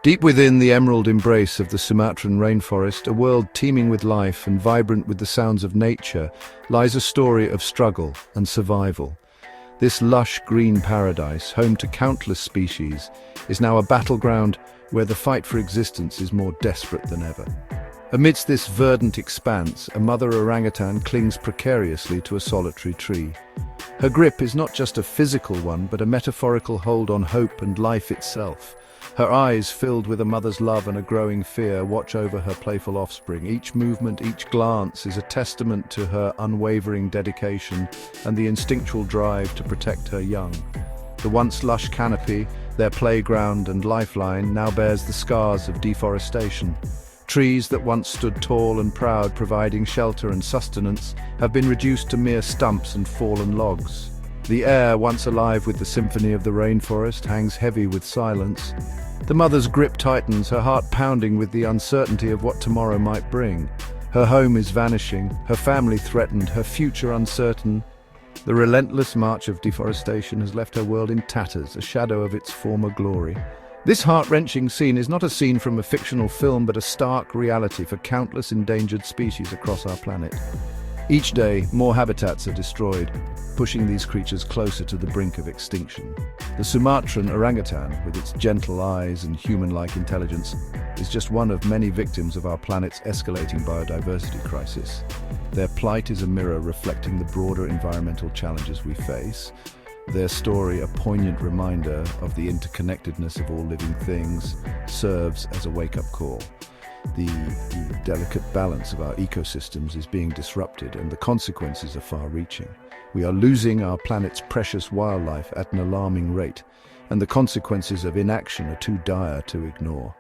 Deep within the emerald embrace of the Sumatran rainforest, a world teeming with life and vibrant with the sounds of nature, lies a story of struggle and survival. This lush green paradise, home to countless species, is now a battleground where the fight for existence is more desperate than ever. Amidst this verdant expanse, a mother orangutan clings precariously to a solitary tree. Her grip is not just a physical one, but a metaphorical hold on hope and life itself. Her eyes, filled with a mother's love and a growing fear, watch over her playful offspring. Each movement, each glance is a testament to her unwavering dedication and the instinctual drive to protect her young. The once lush canopy, their playground and lifeline, now bears the scars of deforestation. Trees that once stood tall and proud, providing shelter and sustenance, have been reduced to mere stumps and fallen logs. The air, once alive with the symphony of the rainforest, hangs heavy with silence. The mother's grip tightens, her heart pounding with the uncertainty of what tomorrow might bring. Her home is vanishing, her family threatened, her future uncertain. The relentless march of deforestation has left her world in tatters, a shadow of its former glory. This heart-wrenching scene is not a scene from a fictional film, but a stark reality for countless endangered species across our planet. Each day, more habitats are destroyed, pushing these creatures closer to the brink of extinction. The Sumatran orangutan, with its gentle eyes and human-like intelligence, is just one of many victims of our planet's escalating biodiversity crisis. Their plight is a mirror reflecting the broader environmental challenges we face. Their story, a poignant reminder of the interconnectedness of all living things, serves as a wake-up call. The delicate balance of our ecosystems is being disrupted, and the consequences are far-reaching. We are losing our planet's precious wildlife at an alarming rate, and the consequences of inaction are too dire to ignore.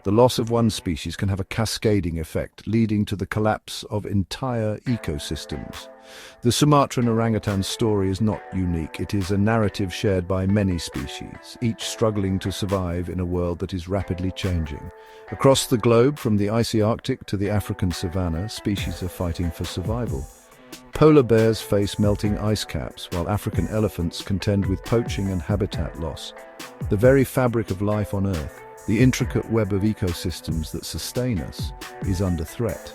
The loss of one species can have a cascading effect, leading to the collapse of entire ecosystems. The Sumatran orangutan's story is not unique. It is a narrative shared by many species, each struggling to survive in a world that is rapidly changing. Across the globe, from the icy Arctic to the African savanna, species are fighting for survival. Polar bears face melting ice caps, while African elephants contend with poaching and habitat loss. The very fabric of life on Earth, the intricate web of ecosystems that sustain us, is under threat.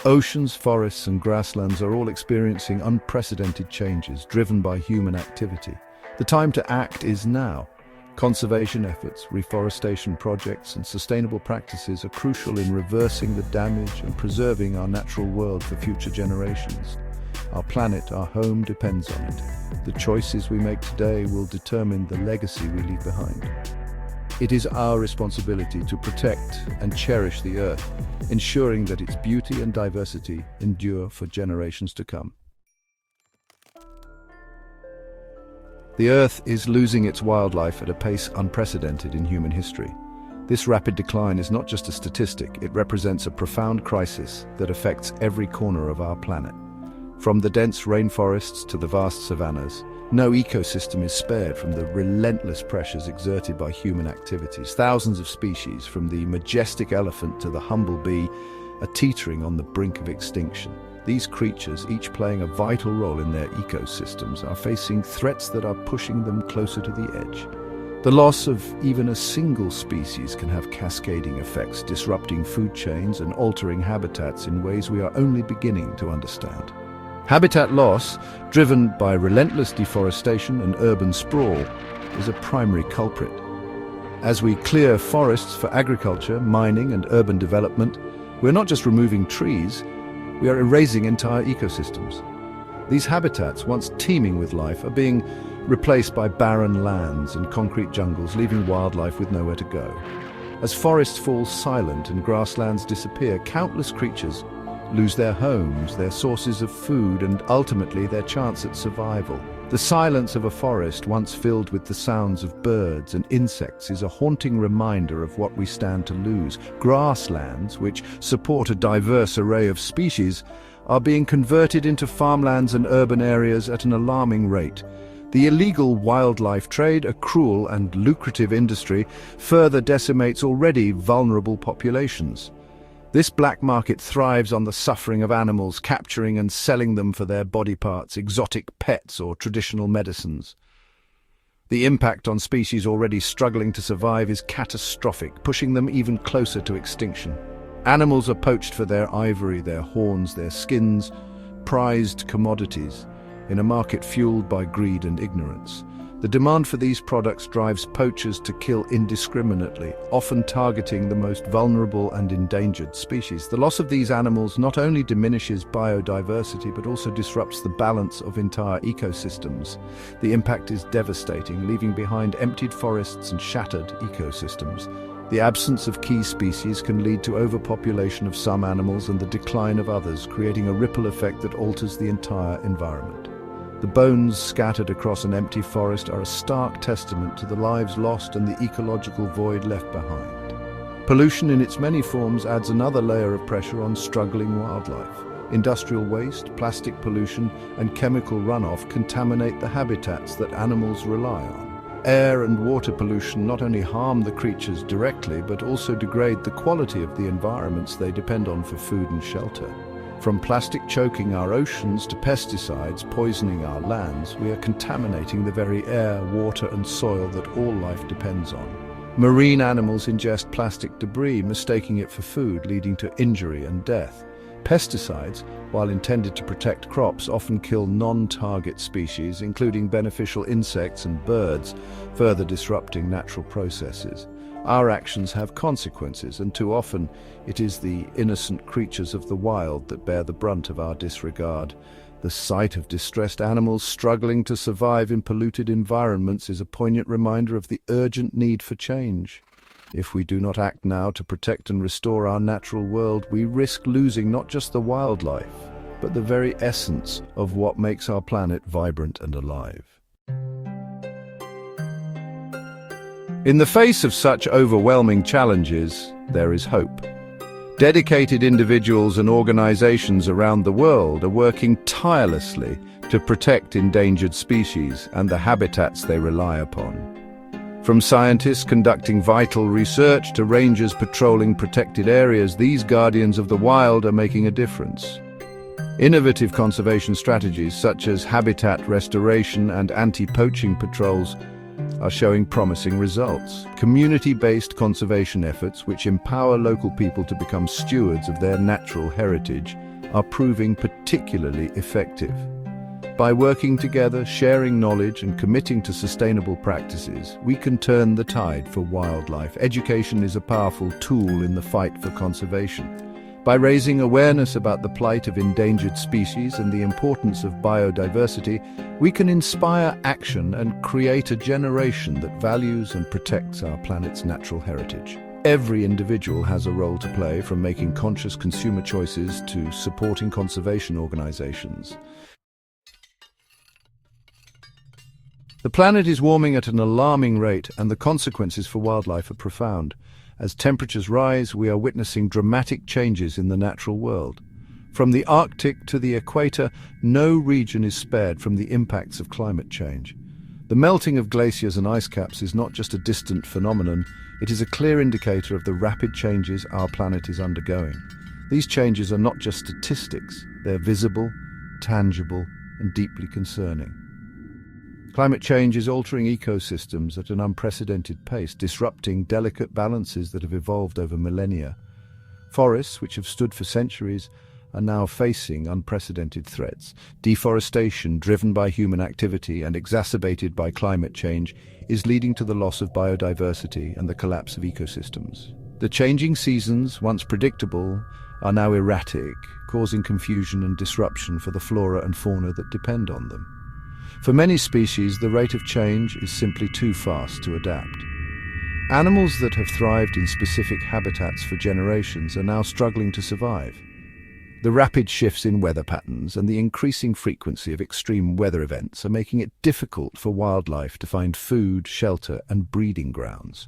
Oceans, forests and grasslands are all experiencing unprecedented changes driven by human activity. The time to act is now. Conservation efforts, reforestation projects and sustainable practices are crucial in reversing the damage and preserving our natural world for future generations. Our planet, our home, depends on it. The choices we make today will determine the legacy we leave behind. It is our responsibility to protect and cherish the Earth, ensuring that its beauty and diversity endure for generations to come. The Earth is losing its wildlife at a pace unprecedented in human history. This rapid decline is not just a statistic, it represents a profound crisis that affects every corner of our planet. From the dense rainforests to the vast savannas, no ecosystem is spared from the relentless pressures exerted by human activities. Thousands of species, from the majestic elephant to the humble bee, are teetering on the brink of extinction. These creatures, each playing a vital role in their ecosystems, are facing threats that are pushing them closer to the edge. The loss of even a single species can have cascading effects, disrupting food chains and altering habitats in ways we are only beginning to understand. Habitat loss, driven by relentless deforestation and urban sprawl, is a primary culprit. As we clear forests for agriculture, mining and urban development, we're not just removing trees, we are erasing entire ecosystems. These habitats, once teeming with life, are being replaced by barren lands and concrete jungles, leaving wildlife with nowhere to go. As forests fall silent and grasslands disappear, countless creatures lose their homes, their sources of food, and ultimately their chance at survival. The silence of a forest, once filled with the sounds of birds and insects, is a haunting reminder of what we stand to lose. Grasslands, which support a diverse array of species, are being converted into farmlands and urban areas at an alarming rate. The illegal wildlife trade, a cruel and lucrative industry, further decimates already vulnerable populations. This black market thrives on the suffering of animals, capturing and selling them for their body parts, exotic pets or traditional medicines. The impact on species already struggling to survive is catastrophic, pushing them even closer to extinction. Animals are poached for their ivory, their horns, their skins, prized commodities, in a market fueled by greed and ignorance. The demand for these products drives poachers to kill indiscriminately, often targeting the most vulnerable and endangered species. The loss of these animals not only diminishes biodiversity but also disrupts the balance of entire ecosystems. The impact is devastating, leaving behind emptied forests and shattered ecosystems. The absence of key species can lead to overpopulation of some animals and the decline of others, creating a ripple effect that alters the entire environment. The bones scattered across an empty forest are a stark testament to the lives lost and the ecological void left behind. Pollution in its many forms adds another layer of pressure on struggling wildlife. Industrial waste, plastic pollution, and chemical runoff contaminate the habitats that animals rely on. Air and water pollution not only harm the creatures directly, but also degrade the quality of the environments they depend on for food and shelter. From plastic choking our oceans to pesticides poisoning our lands, we are contaminating the very air, water, and soil that all life depends on. Marine animals ingest plastic debris, mistaking it for food, leading to injury and death. Pesticides, while intended to protect crops, often kill non-target species, including beneficial insects and birds, further disrupting natural processes. Our actions have consequences, and too often it is the innocent creatures of the wild that bear the brunt of our disregard. The sight of distressed animals struggling to survive in polluted environments is a poignant reminder of the urgent need for change. If we do not act now to protect and restore our natural world, we risk losing not just the wildlife, but the very essence of what makes our planet vibrant and alive. In the face of such overwhelming challenges, there is hope. Dedicated individuals and organizations around the world are working tirelessly to protect endangered species and the habitats they rely upon. From scientists conducting vital research to rangers patrolling protected areas, these guardians of the wild are making a difference. Innovative conservation strategies such as habitat restoration and anti-poaching patrols are showing promising results. Community-based conservation efforts, which empower local people to become stewards of their natural heritage, are proving particularly effective. By working together, sharing knowledge, and committing to sustainable practices, we can turn the tide for wildlife. Education is a powerful tool in the fight for conservation. By raising awareness about the plight of endangered species and the importance of biodiversity, we can inspire action and create a generation that values and protects our planet's natural heritage. Every individual has a role to play, from making conscious consumer choices to supporting conservation organizations. The planet is warming at an alarming rate, and the consequences for wildlife are profound. As temperatures rise, we are witnessing dramatic changes in the natural world. From the Arctic to the equator, no region is spared from the impacts of climate change. The melting of glaciers and ice caps is not just a distant phenomenon, it is a clear indicator of the rapid changes our planet is undergoing. These changes are not just statistics, they're visible, tangible, and deeply concerning. Climate change is altering ecosystems at an unprecedented pace, disrupting delicate balances that have evolved over millennia. Forests, which have stood for centuries, are now facing unprecedented threats. Deforestation, driven by human activity and exacerbated by climate change, is leading to the loss of biodiversity and the collapse of ecosystems. The changing seasons, once predictable, are now erratic, causing confusion and disruption for the flora and fauna that depend on them. For many species, the rate of change is simply too fast to adapt. Animals that have thrived in specific habitats for generations are now struggling to survive. The rapid shifts in weather patterns and the increasing frequency of extreme weather events are making it difficult for wildlife to find food, shelter, and breeding grounds.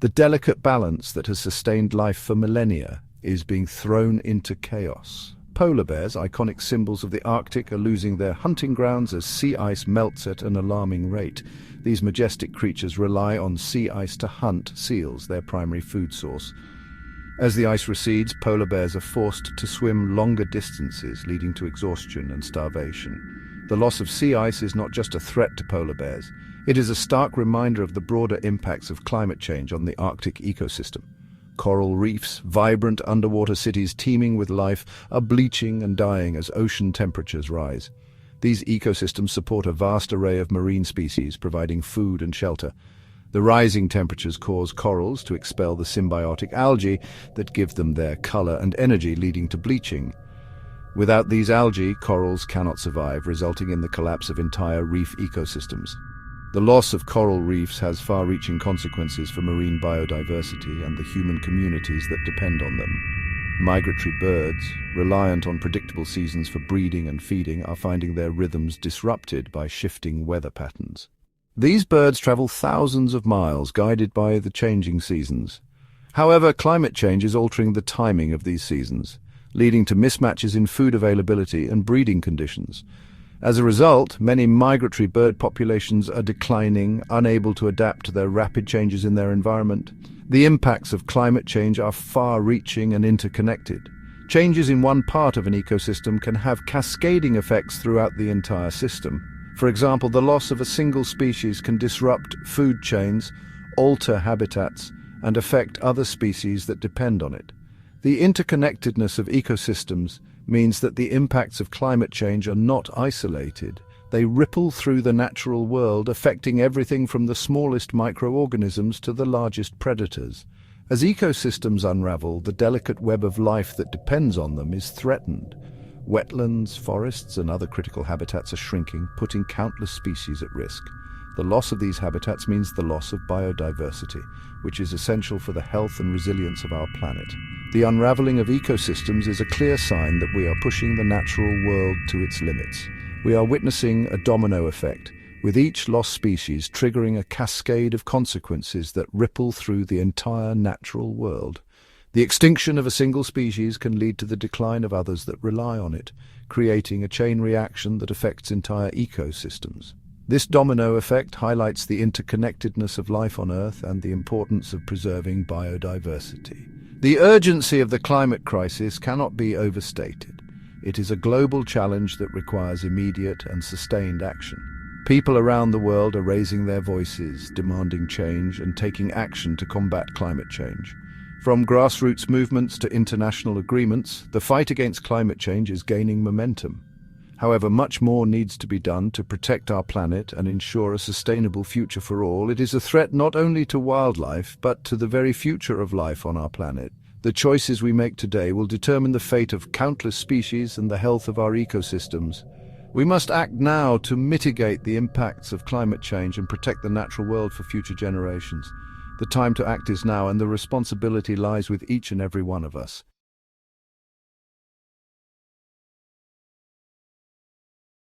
The delicate balance that has sustained life for millennia is being thrown into chaos. Polar bears, iconic symbols of the Arctic, are losing their hunting grounds as sea ice melts at an alarming rate. These majestic creatures rely on sea ice to hunt seals, their primary food source. As the ice recedes, polar bears are forced to swim longer distances, leading to exhaustion and starvation. The loss of sea ice is not just a threat to polar bears, It is a stark reminder of the broader impacts of climate change on the Arctic ecosystem. Coral reefs, vibrant underwater cities teeming with life, are bleaching and dying as ocean temperatures rise. These ecosystems support a vast array of marine species, providing food and shelter. The rising temperatures cause corals to expel the symbiotic algae that give them their color and energy, leading to bleaching. Without these algae, corals cannot survive, resulting in the collapse of entire reef ecosystems. The loss of coral reefs has far-reaching consequences for marine biodiversity and the human communities that depend on them. Migratory birds, reliant on predictable seasons for breeding and feeding, are finding their rhythms disrupted by shifting weather patterns. These birds travel thousands of miles, guided by the changing seasons. However, climate change is altering the timing of these seasons, leading to mismatches in food availability and breeding conditions. As a result, many migratory bird populations are declining, unable to adapt to their rapid changes in their environment. The impacts of climate change are far-reaching and interconnected. Changes in one part of an ecosystem can have cascading effects throughout the entire system. For example, the loss of a single species can disrupt food chains, alter habitats, and affect other species that depend on it. The interconnectedness of ecosystems means that the impacts of climate change are not isolated. They ripple through the natural world, affecting everything from the smallest microorganisms to the largest predators. As ecosystems unravel, the delicate web of life that depends on them is threatened. Wetlands, forests, and other critical habitats are shrinking, putting countless species at risk. The loss of these habitats means the loss of biodiversity, which is essential for the health and resilience of our planet. The unraveling of ecosystems is a clear sign that we are pushing the natural world to its limits. We are witnessing a domino effect, with each lost species triggering a cascade of consequences that ripple through the entire natural world. The extinction of a single species can lead to the decline of others that rely on it, creating a chain reaction that affects entire ecosystems. This domino effect highlights the interconnectedness of life on Earth and the importance of preserving biodiversity. The urgency of the climate crisis cannot be overstated. It is a global challenge that requires immediate and sustained action. People around the world are raising their voices, demanding change and taking action to combat climate change. From grassroots movements to international agreements, the fight against climate change is gaining momentum. However, much more needs to be done to protect our planet and ensure a sustainable future for all. It is a threat not only to wildlife, but to the very future of life on our planet. The choices we make today will determine the fate of countless species and the health of our ecosystems. We must act now to mitigate the impacts of climate change and protect the natural world for future generations. The time to act is now, and the responsibility lies with each and every one of us.